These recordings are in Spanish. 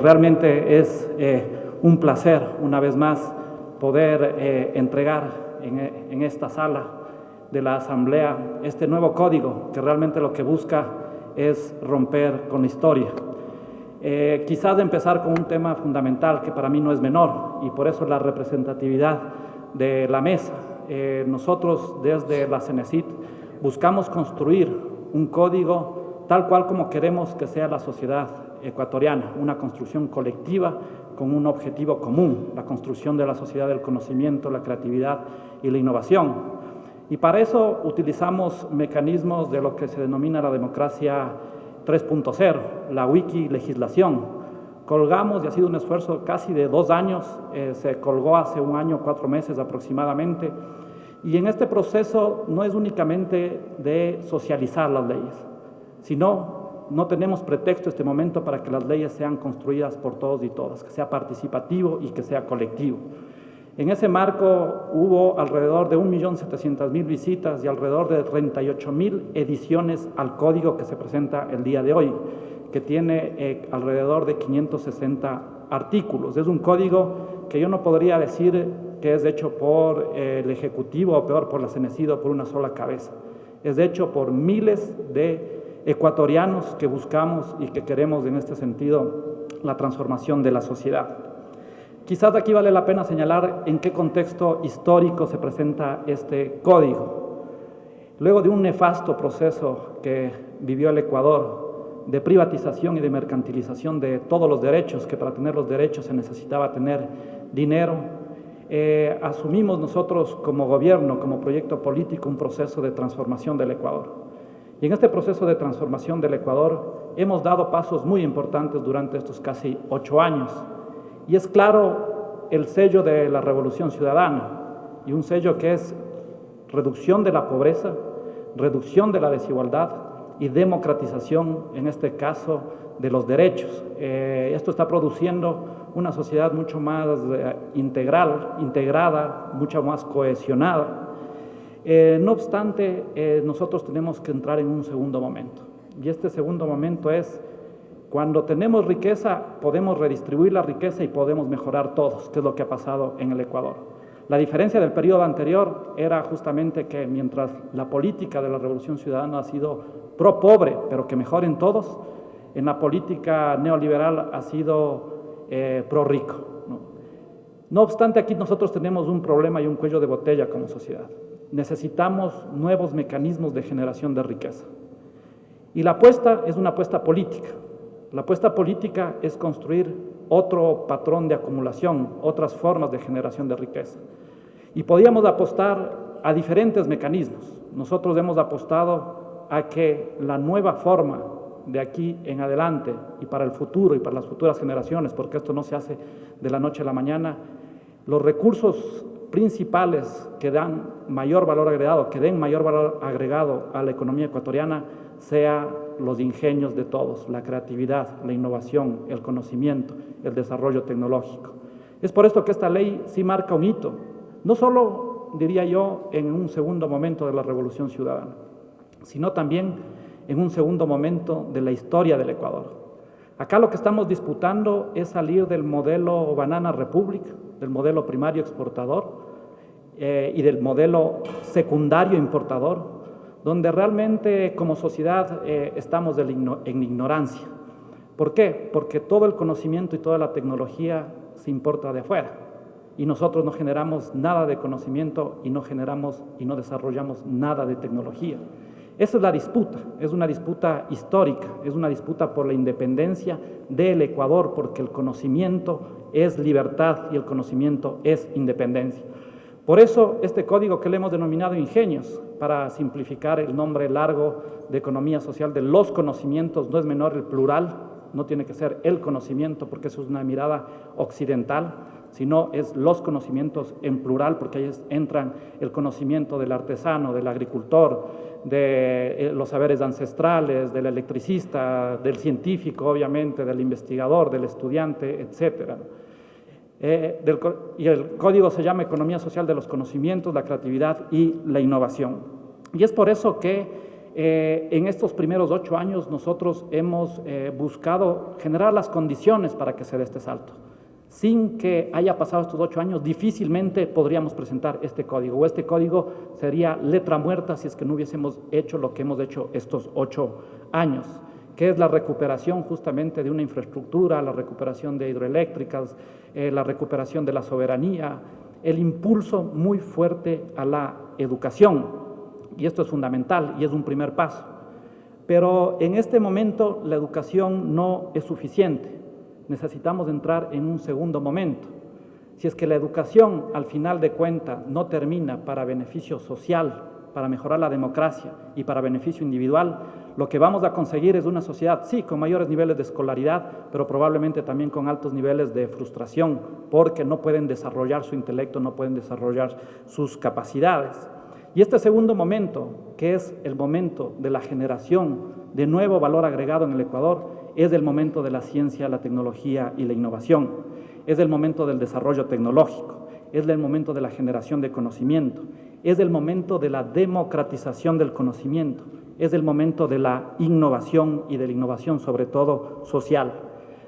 Realmente es un placer, una vez más, poder entregar en esta sala de la Asamblea este nuevo código que realmente lo que busca es romper con la historia. Quizás empezar con un tema fundamental que para mí no es menor y por eso la representatividad de la mesa. Nosotros desde la CENESID buscamos construir un código tal cual como queremos que sea la sociedad ecuatoriana, una construcción colectiva con un objetivo común, la construcción de la sociedad del conocimiento, la creatividad y la innovación. Y para eso utilizamos mecanismos de lo que se denomina la democracia 3.0, la wikilegislación. Colgamos, y ha sido un esfuerzo casi de 2 años, se colgó hace 1 año, 4 meses aproximadamente, y en este proceso no es únicamente de socializar las leyes, sino no tenemos pretexto en este momento para que las leyes sean construidas por todos y todas, que sea participativo y que sea colectivo. En ese marco hubo alrededor de 1.700.000 visitas y alrededor de 38.000 ediciones al código que se presenta el día de hoy, que tiene alrededor de 560 artículos. Es un código que yo no podría decir que es hecho por el Ejecutivo o peor por la CENESID o por una sola cabeza. Es hecho por miles de ecuatorianos que buscamos y que queremos en este sentido la transformación de la sociedad. Quizás aquí vale la pena señalar en qué contexto histórico se presenta este código. Luego de un nefasto proceso que vivió el Ecuador de privatización y de mercantilización de todos los derechos, que para tener los derechos se necesitaba tener dinero, asumimos nosotros como gobierno, como proyecto político, un proceso de transformación del Ecuador. Y en este proceso de transformación del Ecuador hemos dado pasos muy importantes durante estos casi 8 años. Y es claro el sello de la Revolución Ciudadana, y un sello que es reducción de la pobreza, reducción de la desigualdad y democratización, en este caso, de los derechos. Esto está produciendo una sociedad mucho más integrada, mucho más cohesionada. No obstante, nosotros tenemos que entrar en un segundo momento, y este segundo momento es cuando tenemos riqueza, podemos redistribuir la riqueza y podemos mejorar todos, que es lo que ha pasado en el Ecuador. La diferencia del periodo anterior era justamente que mientras la política de la Revolución Ciudadana ha sido pro pobre, pero que mejoren todos, en la política neoliberal ha sido pro rico, ¿no? No obstante, aquí nosotros tenemos un problema y un cuello de botella como sociedad. Necesitamos nuevos mecanismos de generación de riqueza. Y la apuesta es una apuesta política. La apuesta política es construir otro patrón de acumulación, otras formas de generación de riqueza. Y podríamos apostar a diferentes mecanismos. Nosotros hemos apostado a que la nueva forma de aquí en adelante y para el futuro y para las futuras generaciones, porque esto no se hace de la noche a la mañana, los recursos principales que dan mayor valor agregado, que den mayor valor agregado a la economía ecuatoriana, sea los ingenios de todos, la creatividad, la innovación, el conocimiento, el desarrollo tecnológico. Es por esto que esta ley sí marca un hito, no solo, diría yo, en un segundo momento de la Revolución Ciudadana, sino también en un segundo momento de la historia del Ecuador. Acá lo que estamos disputando es salir del modelo Banana Republic, del modelo primario exportador y del modelo secundario importador, donde realmente como sociedad estamos en ignorancia. ¿Por qué? Porque todo el conocimiento y toda la tecnología se importa de afuera y nosotros no generamos nada de conocimiento y no generamos y no desarrollamos nada de tecnología. Esa es la disputa, es una disputa histórica, es una disputa por la independencia del Ecuador, porque el conocimiento es libertad y el conocimiento es independencia. Por eso este código que le hemos denominado Ingenios, para simplificar el nombre largo de economía social de los conocimientos, no es menor el plural, no tiene que ser el conocimiento porque eso es una mirada occidental, sino es los conocimientos en plural, porque ahí entran el conocimiento del artesano, del agricultor, de los saberes ancestrales, del electricista, del científico, obviamente, del investigador, del estudiante, etcétera. Y el código se llama Economía Social de los Conocimientos, la Creatividad y la Innovación. Y es por eso que En estos primeros 8 años nosotros hemos buscado generar las condiciones para que se dé este salto. Sin que haya pasado estos 8 años, difícilmente podríamos presentar este código, o este código sería letra muerta si es que no hubiésemos hecho lo que hemos hecho estos 8 años, que es la recuperación justamente de una infraestructura, la recuperación de hidroeléctricas, la recuperación de la soberanía, el impulso muy fuerte a la educación, y esto es fundamental y es un primer paso. Pero en este momento la educación no es suficiente. Necesitamos entrar en un segundo momento. Si es que la educación, al final de cuentas, no termina para beneficio social, para mejorar la democracia y para beneficio individual, lo que vamos a conseguir es una sociedad, sí, con mayores niveles de escolaridad, pero probablemente también con altos niveles de frustración, porque no pueden desarrollar su intelecto, no pueden desarrollar sus capacidades. Y este segundo momento, que es el momento de la generación de nuevo valor agregado en el Ecuador, es el momento de la ciencia, la tecnología y la innovación, es el momento del desarrollo tecnológico, es el momento de la generación de conocimiento, es el momento de la democratización del conocimiento, es el momento de la innovación y de la innovación sobre todo social.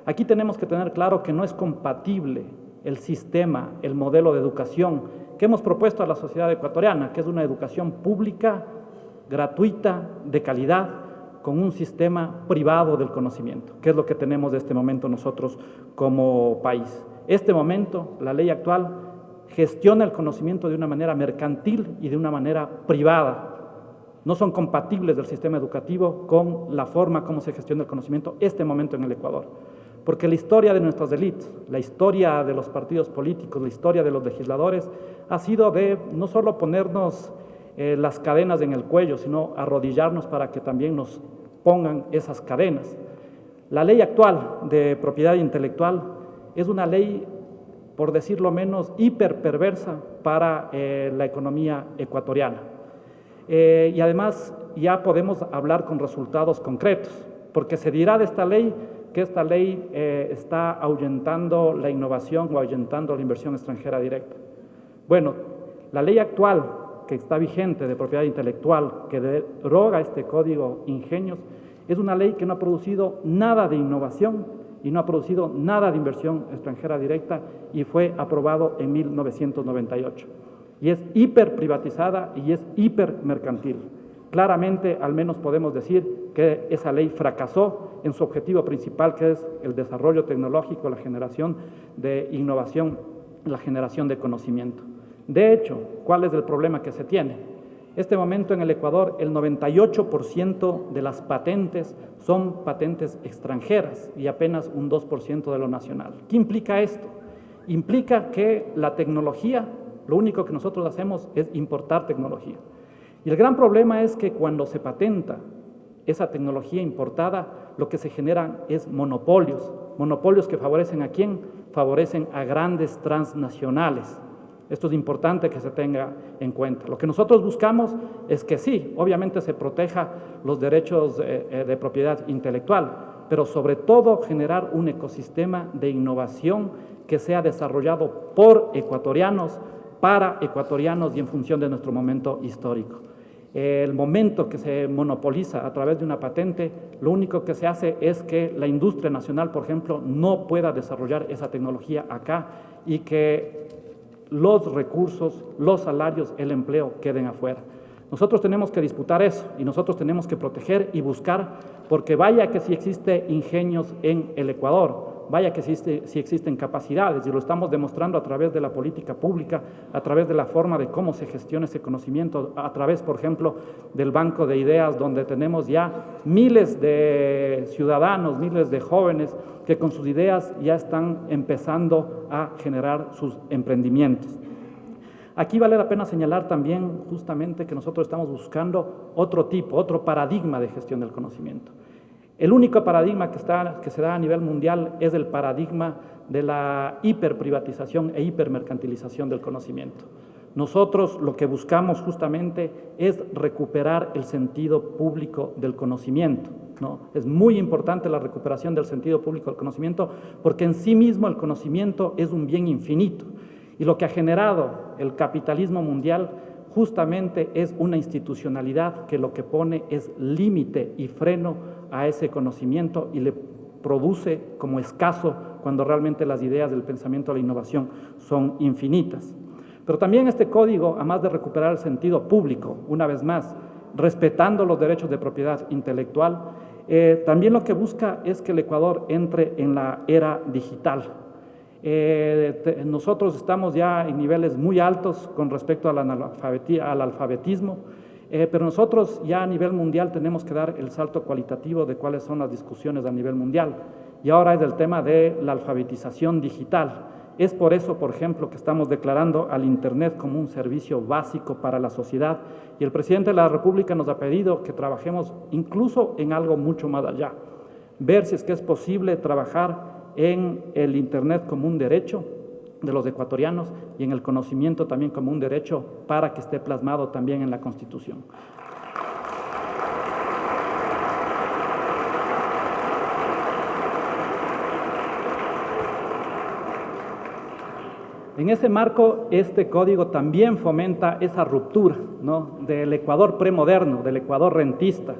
Aquí tenemos que tener claro que no es compatible el sistema, el modelo de educación que hemos propuesto a la sociedad ecuatoriana, que es una educación pública, gratuita, de calidad, con un sistema privado del conocimiento, que es lo que tenemos de este momento nosotros como país. Este momento, la ley actual, gestiona el conocimiento de una manera mercantil y de una manera privada. No son compatibles del sistema educativo con la forma como se gestiona el conocimiento este momento en el Ecuador. Porque la historia de nuestras élites, la historia de los partidos políticos, la historia de los legisladores, ha sido de no solo ponernos las cadenas en el cuello, sino arrodillarnos para que también nos pongan esas cadenas. La ley actual de propiedad intelectual es una ley, por decirlo menos, hiperperversa para la economía ecuatoriana. Y además ya podemos hablar con resultados concretos, porque se dirá de esta ley que esta ley está ahuyentando la innovación o ahuyentando la inversión extranjera directa. Bueno, la ley actual que está vigente de propiedad intelectual, que deroga este código Ingenios, es una ley que no ha producido nada de innovación y no ha producido nada de inversión extranjera directa y fue aprobado en 1998. Y es hiperprivatizada y es hipermercantil. Claramente, al menos podemos decir que esa ley fracasó en su objetivo principal, que es el desarrollo tecnológico, la generación de innovación, la generación de conocimiento. De hecho, ¿cuál es el problema que se tiene? Este momento en el Ecuador, el 98% de las patentes son patentes extranjeras y apenas un 2% de lo nacional. ¿Qué implica esto? Implica que la tecnología, lo único que nosotros hacemos es importar tecnología. Y el gran problema es que cuando se patenta esa tecnología importada, lo que se generan es monopolios. Monopolios que favorecen ¿a quién? Favorecen a grandes transnacionales. Esto es importante que se tenga en cuenta. Lo que nosotros buscamos es que sí, obviamente se proteja los derechos de propiedad intelectual, pero sobre todo generar un ecosistema de innovación que sea desarrollado por ecuatorianos, para ecuatorianos y en función de nuestro momento histórico. El momento que se monopoliza a través de una patente, lo único que se hace es que la industria nacional, por ejemplo, no pueda desarrollar esa tecnología acá y que los recursos, los salarios, el empleo queden afuera. Nosotros tenemos que disputar eso y nosotros tenemos que proteger y buscar, porque vaya que sí existe ingenios en el Ecuador, vaya que sí existen capacidades y lo estamos demostrando a través de la política pública, a través de la forma de cómo se gestiona ese conocimiento, a través, por ejemplo, del banco de ideas, donde tenemos ya miles de ciudadanos, miles de jóvenes que con sus ideas ya están empezando a generar sus emprendimientos. Aquí vale la pena señalar también justamente que nosotros estamos buscando otro tipo, otro paradigma de gestión del conocimiento. El único paradigma que se da a nivel mundial es el paradigma de la hiperprivatización e hipermercantilización del conocimiento. Nosotros lo que buscamos justamente es recuperar el sentido público del conocimiento, ¿no? Es muy importante la recuperación del sentido público del conocimiento porque en sí mismo el conocimiento es un bien infinito y lo que ha generado el capitalismo mundial justamente es una institucionalidad que lo que pone es límite y freno a ese conocimiento y le produce como escaso cuando realmente las ideas del pensamiento de la innovación son infinitas. Pero también este código, además de recuperar el sentido público, una vez más, respetando los derechos de propiedad intelectual, también lo que busca es que el Ecuador entre en la era digital. Nosotros estamos ya en niveles muy altos con respecto al alfabetismo, pero nosotros ya a nivel mundial tenemos que dar el salto cualitativo de cuáles son las discusiones a nivel mundial. Y ahora es el tema de la alfabetización digital. Es por eso, por ejemplo, que estamos declarando al Internet como un servicio básico para la sociedad. Y el presidente de la República nos ha pedido que trabajemos incluso en algo mucho más allá. Ver si es que es posible trabajar en el Internet como un derecho de los ecuatorianos y en el conocimiento también como un derecho para que esté plasmado también en la Constitución. En ese marco, este código también fomenta esa ruptura, ¿no?, del Ecuador premoderno, del Ecuador rentista,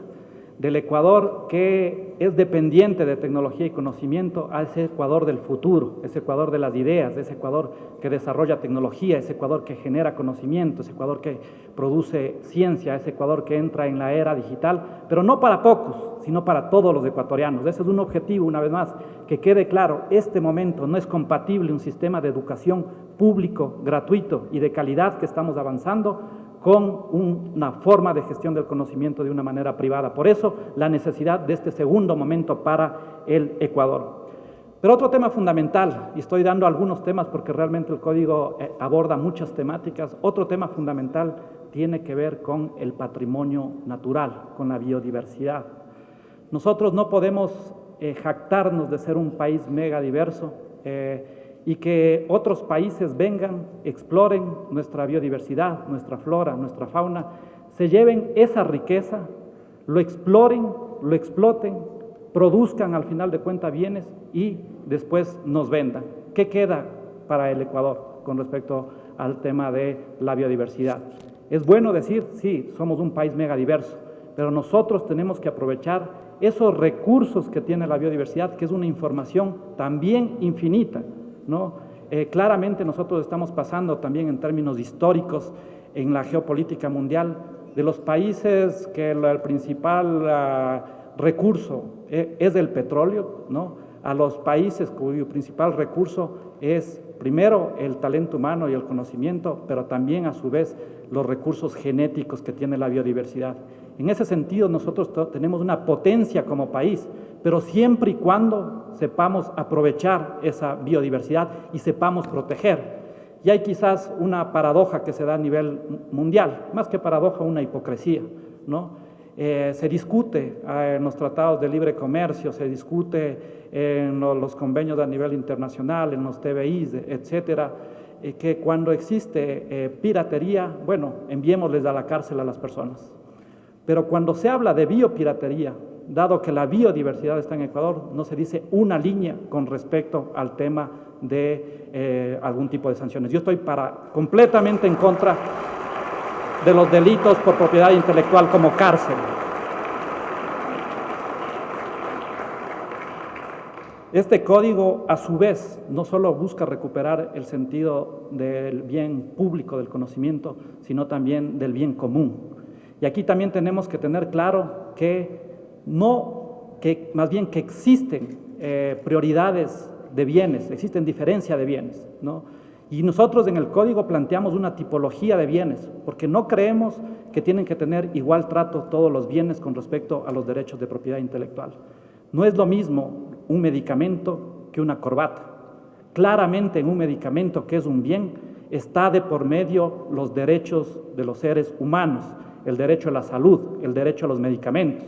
del Ecuador que es dependiente de tecnología y conocimiento a ese Ecuador del futuro, ese Ecuador de las ideas, ese Ecuador que desarrolla tecnología, ese Ecuador que genera conocimiento, ese Ecuador que produce ciencia, ese Ecuador que entra en la era digital, pero no para pocos, sino para todos los ecuatorianos. Ese es un objetivo, una vez más, que quede claro, este momento no es compatible un sistema de educación público, gratuito y de calidad que estamos avanzando con una forma de gestión del conocimiento de una manera privada. Por eso, la necesidad de este segundo momento para el Ecuador. Pero otro tema fundamental, y estoy dando algunos temas porque realmente el código aborda muchas temáticas, otro tema fundamental tiene que ver con el patrimonio natural, con la biodiversidad. Nosotros no podemos jactarnos de ser un país mega diverso, y que otros países vengan, exploren nuestra biodiversidad, nuestra flora, nuestra fauna, se lleven esa riqueza, lo exploren, lo exploten, produzcan al final de cuentas bienes y después nos vendan. ¿Qué queda para el Ecuador con respecto al tema de la biodiversidad? Es bueno decir, sí, somos un país mega diverso, pero nosotros tenemos que aprovechar esos recursos que tiene la biodiversidad, que es una información también infinita, ¿no? Claramente nosotros estamos pasando también en términos históricos en la geopolítica mundial de los países que el principal recurso es el petróleo, ¿no?, a los países cuyo principal recurso es primero el talento humano y el conocimiento, pero también a su vez los recursos genéticos que tiene la biodiversidad. En ese sentido nosotros tenemos una potencia como país, pero siempre y cuando sepamos aprovechar esa biodiversidad y sepamos proteger. Y hay quizás una paradoja que se da a nivel mundial, más que paradoja, una hipocresía, ¿no? Se discute en los tratados de libre comercio, se discute en los convenios a nivel internacional, en los TBIs, etcétera, que cuando existe piratería, bueno, enviémosles a la cárcel a las personas. Pero cuando se habla de biopiratería, dado que la biodiversidad está en Ecuador, no se dice una línea con respecto al tema de algún tipo de sanciones. Yo estoy completamente en contra de los delitos por propiedad intelectual como cárcel. Este código, a su vez, no solo busca recuperar el sentido del bien público, del conocimiento, sino también del bien común. Y aquí también tenemos que tener claro que más bien que existen prioridades de bienes, existen diferencia de bienes, ¿no? Y nosotros en el código planteamos una tipología de bienes, porque no creemos que tienen que tener igual trato todos los bienes con respecto a los derechos de propiedad intelectual. No es lo mismo un medicamento que una corbata. Claramente en un medicamento que es un bien está de por medio los derechos de los seres humanos, el derecho a la salud, el derecho a los medicamentos.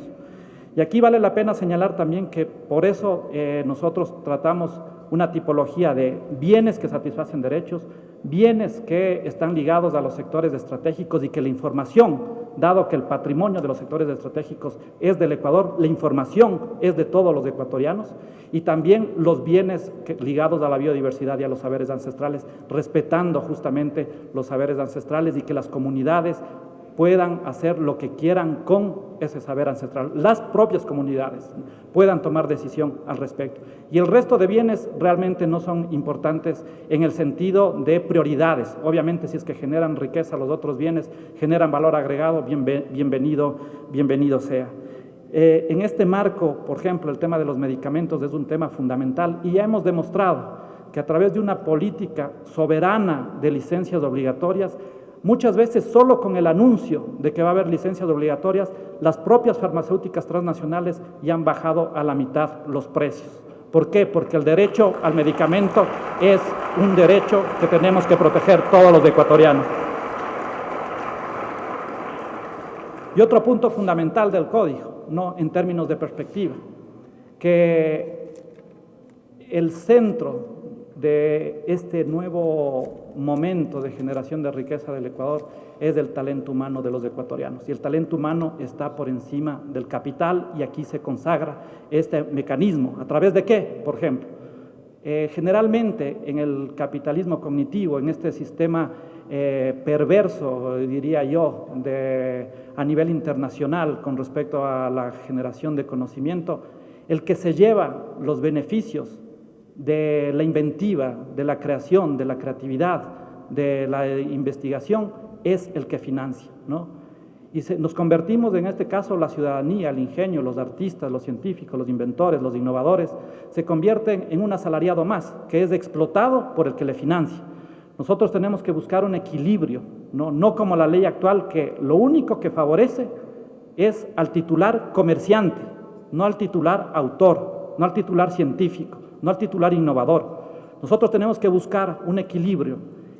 Y aquí vale la pena señalar también que por eso nosotros tratamos una tipología de bienes que satisfacen derechos, bienes que están ligados a los sectores estratégicos y que la información, dado que el patrimonio de los sectores estratégicos es del Ecuador, la información es de todos los ecuatorianos, y también los bienes ligados a la biodiversidad y a los saberes ancestrales, respetando justamente los saberes ancestrales y que las comunidades puedan hacer lo que quieran con ese saber ancestral. Las propias comunidades puedan tomar decisión al respecto. Y el resto de bienes realmente no son importantes en el sentido de prioridades. Obviamente, si es que generan riqueza, los otros bienes generan valor agregado, bienvenido sea. En este marco, por ejemplo, el tema de los medicamentos es un tema fundamental y ya hemos demostrado que a través de una política soberana de licencias obligatorias, muchas veces solo con el anuncio de que va a haber licencias obligatorias, las propias farmacéuticas transnacionales ya han bajado a la mitad los precios. ¿Por qué? Porque el derecho al medicamento es un derecho que tenemos que proteger todos los ecuatorianos. Y otro punto fundamental del código, ¿no?, en términos de perspectiva, que el centro de este nuevo momento de generación de riqueza del Ecuador es el talento humano de los ecuatorianos. Y el talento humano está por encima del capital, y aquí se consagra este mecanismo. ¿A través de qué? Por ejemplo, generalmente en el capitalismo cognitivo, en este sistema perverso, diría yo, a nivel internacional con respecto a la generación de conocimiento, el que se lleva los beneficios de la inventiva, de la creación, de la creatividad, de la investigación, es el que financia, ¿no? Y nos convertimos, en este caso, la ciudadanía, el ingenio, los artistas, los científicos, los inventores, los innovadores, se convierten en un asalariado más, que es explotado por el que le financia. Nosotros tenemos que buscar un equilibrio, no como la ley actual, que lo único que favorece es al titular comerciante, no al titular autor, no al titular científico, no al titular innovador. Nosotros tenemos que buscar un equilibrio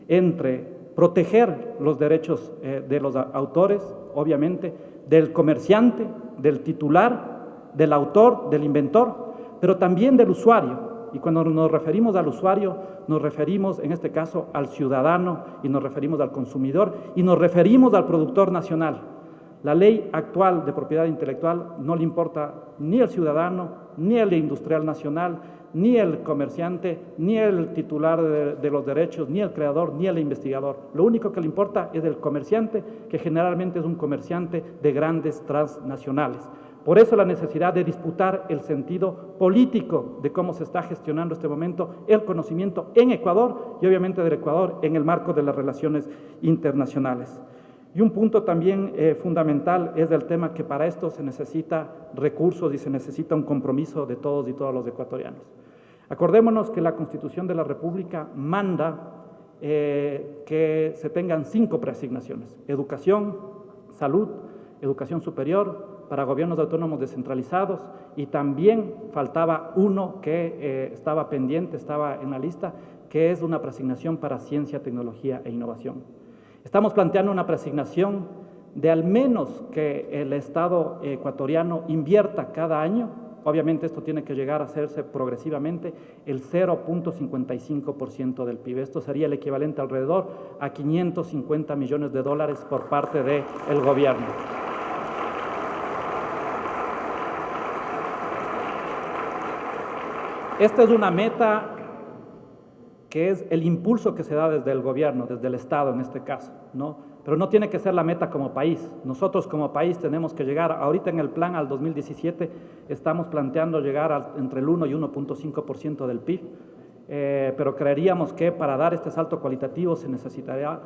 entre proteger los derechos de los autores, obviamente, del comerciante, del titular, del autor, del inventor, pero también del usuario. Y cuando nos referimos al usuario, nos referimos en este caso al ciudadano, y nos referimos al consumidor, y nos referimos al productor nacional. La ley actual de propiedad intelectual no le importa ni al ciudadano, ni al industrial nacional, ni el comerciante, ni el titular de los derechos, ni el creador, ni el investigador. Lo único que le importa es el comerciante, que generalmente es un comerciante de grandes transnacionales. Por eso la necesidad de disputar el sentido político de cómo se está gestionando este momento el conocimiento en Ecuador, y obviamente del Ecuador en el marco de las relaciones internacionales. Y un punto también fundamental es el tema que para esto se necesita recursos y se necesita un compromiso de todos y todas los ecuatorianos. Acordémonos que la Constitución de la República manda que se tengan 5 preasignaciones: educación, salud, educación superior, para gobiernos autónomos descentralizados, y también faltaba uno que estaba pendiente, estaba en la lista, que es una preasignación para ciencia, tecnología e innovación. Estamos planteando una preasignación de al menos que el Estado ecuatoriano invierta cada año, obviamente esto tiene que llegar a hacerse progresivamente, el 0.55% del PIB. Esto sería el equivalente alrededor a $550 millones por parte del gobierno. Esta es una meta que es el impulso que se da desde el gobierno, desde el Estado en este caso, ¿no? Pero no tiene que ser la meta como país. Nosotros como país tenemos que llegar, ahorita en el plan al 2017 estamos planteando llegar entre el 1 y 1.5% del PIB, pero creeríamos que para dar este salto cualitativo se necesitaría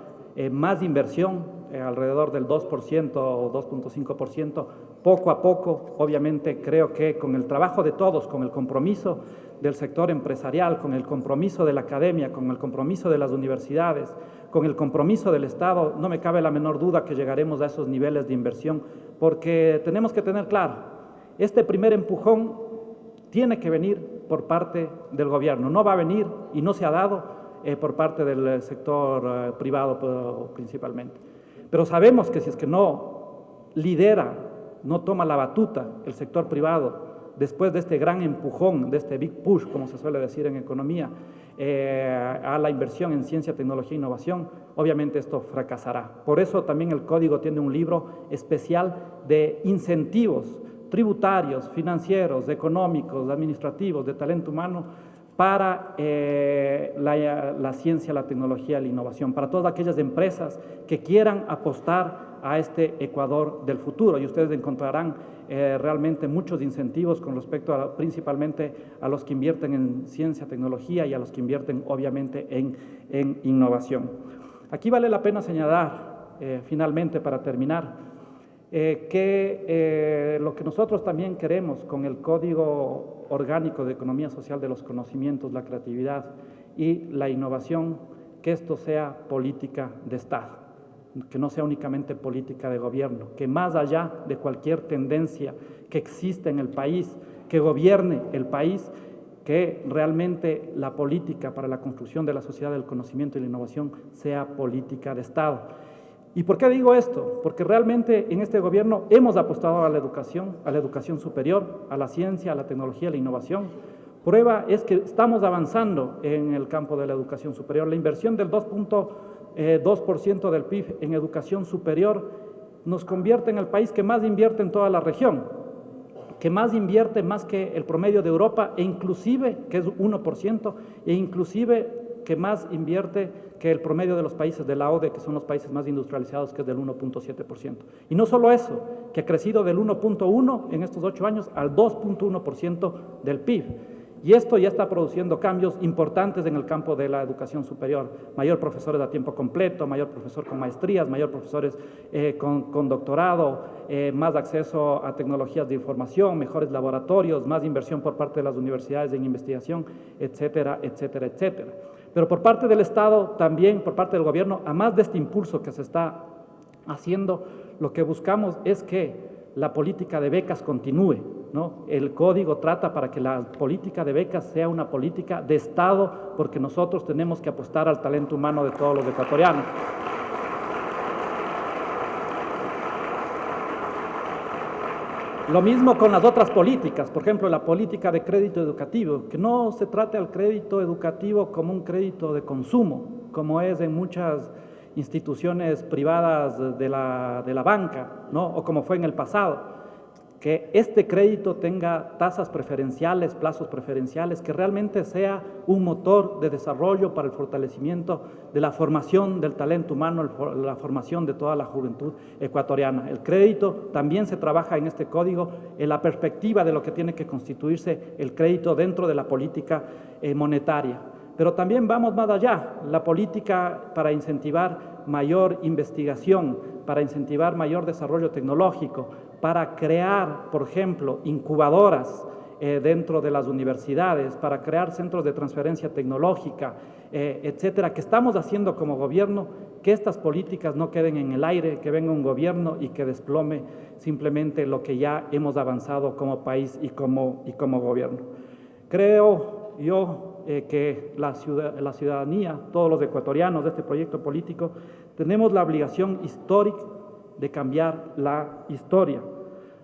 más inversión, alrededor del 2% o 2.5%, poco a poco. Obviamente creo que con el trabajo de todos, con el compromiso del sector empresarial, con el compromiso de la academia, con el compromiso de las universidades, con el compromiso del Estado, no me cabe la menor duda que llegaremos a esos niveles de inversión, porque tenemos que tener claro, este primer empujón tiene que venir por parte del gobierno, no va a venir y no se ha dado por parte del sector privado principalmente. Pero sabemos que si es que no lidera no toma la batuta el sector privado, después de este gran empujón, de este big push, como se suele decir en economía, a la inversión en ciencia, tecnología e innovación, obviamente esto fracasará. Por eso también el Código tiene un libro especial de incentivos tributarios, financieros, económicos, administrativos, de talento humano, para la ciencia, la tecnología y la innovación, para todas aquellas empresas que quieran apostar a este Ecuador del futuro. Y ustedes encontrarán realmente muchos incentivos con respecto principalmente a los que invierten en ciencia, tecnología y a los que invierten obviamente en innovación. Aquí vale la pena señalar, finalmente para terminar, que lo que nosotros también queremos con el Código Orgánico de Economía Social de los Conocimientos, la Creatividad y la Innovación, que esto sea política de Estado, que no sea únicamente política de gobierno, que más allá de cualquier tendencia que exista en el país, que gobierne el país, que realmente la política para la construcción de la sociedad del conocimiento y la innovación sea política de Estado. ¿Y por qué digo esto? Porque realmente en este gobierno hemos apostado a la educación superior, a la ciencia, a la tecnología, a la innovación. Prueba es que estamos avanzando en el campo de la educación superior. La inversión del 2.2% del PIB en educación superior nos convierte en el país que más invierte en toda la región, que más invierte más que el promedio de Europa, e inclusive, que es 1%, e inclusive que más invierte que el promedio de los países de la OCDE, que son los países más industrializados, que es del 1.7%. Y no solo eso, que ha crecido del 1.1% en estos 8 años al 2.1% del PIB. Y esto ya está produciendo cambios importantes en el campo de la educación superior. Mayor profesores a tiempo completo, mayor profesor con maestrías, mayor profesores con doctorado, más acceso a tecnologías de información, mejores laboratorios, más inversión por parte de las universidades en investigación, etcétera, etcétera, etcétera. Pero por parte del Estado, también por parte del gobierno, a más de este impulso que se está haciendo, lo que buscamos es que la política de becas continúe, ¿no? El código trata para que la política de becas sea una política de Estado, porque nosotros tenemos que apostar al talento humano de todos los ecuatorianos. Lo mismo con las otras políticas, por ejemplo, la política de crédito educativo, que no se trate al crédito educativo como un crédito de consumo, como es en muchas instituciones privadas de la banca, ¿no? O como fue en el pasado, que este crédito tenga tasas preferenciales, plazos preferenciales, que realmente sea un motor de desarrollo para el fortalecimiento de la formación del talento humano, la formación de toda la juventud ecuatoriana. El crédito también se trabaja en este código en la perspectiva de lo que tiene que constituirse el crédito dentro de la política monetaria. Pero también vamos más allá, la política para incentivar mayor investigación, para incentivar mayor desarrollo tecnológico, para crear, por ejemplo, incubadoras dentro de las universidades, para crear centros de transferencia tecnológica, etcétera, que estamos haciendo como gobierno, que estas políticas no queden en el aire, que venga un gobierno y que desplome simplemente lo que ya hemos avanzado como país y como gobierno. Creo yo que la ciudadanía, todos los ecuatorianos de este proyecto político, tenemos la obligación histórica de cambiar la historia.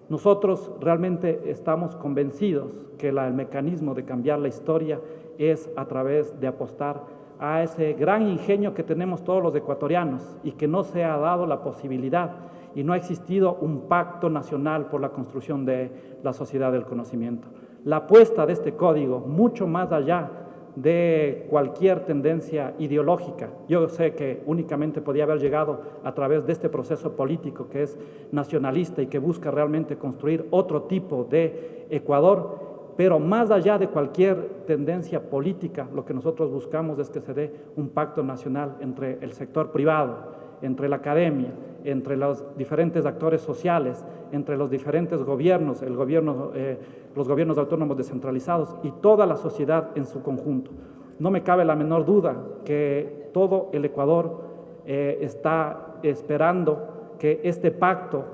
Nosotros realmente estamos convencidos que el mecanismo de cambiar la historia es a través de apostar a ese gran ingenio que tenemos todos los ecuatorianos y que no se ha dado la posibilidad y no ha existido un pacto nacional por la construcción de la sociedad del conocimiento. La apuesta de este código, mucho más allá de cualquier tendencia ideológica. Yo sé que únicamente podía haber llegado a través de este proceso político que es nacionalista y que busca realmente construir otro tipo de Ecuador, pero más allá de cualquier tendencia política, lo que nosotros buscamos es que se dé un pacto nacional entre el sector privado, entre la academia, entre los diferentes actores sociales, entre los diferentes gobiernos, los gobiernos autónomos descentralizados y toda la sociedad en su conjunto. No me cabe la menor duda que todo el Ecuador está esperando que este pacto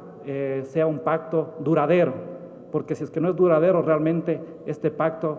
sea un pacto duradero, porque si es que no es duradero, realmente este pacto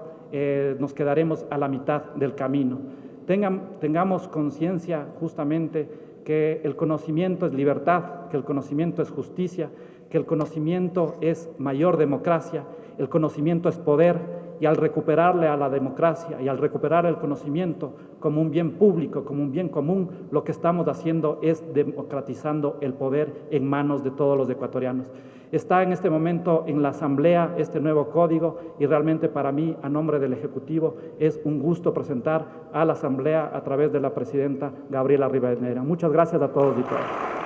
nos quedaremos a la mitad del camino. Tengamos conciencia justamente que el conocimiento es libertad, que el conocimiento es justicia, que el conocimiento es mayor democracia, el conocimiento es poder, y al recuperarle a la democracia y al recuperar el conocimiento como un bien público, como un bien común, lo que estamos haciendo es democratizando el poder en manos de todos los ecuatorianos. Está en este momento en la Asamblea este nuevo código y realmente para mí, a nombre del Ejecutivo, es un gusto presentar a la Asamblea a través de la presidenta Gabriela Rivadeneira. Muchas gracias a todos y todas.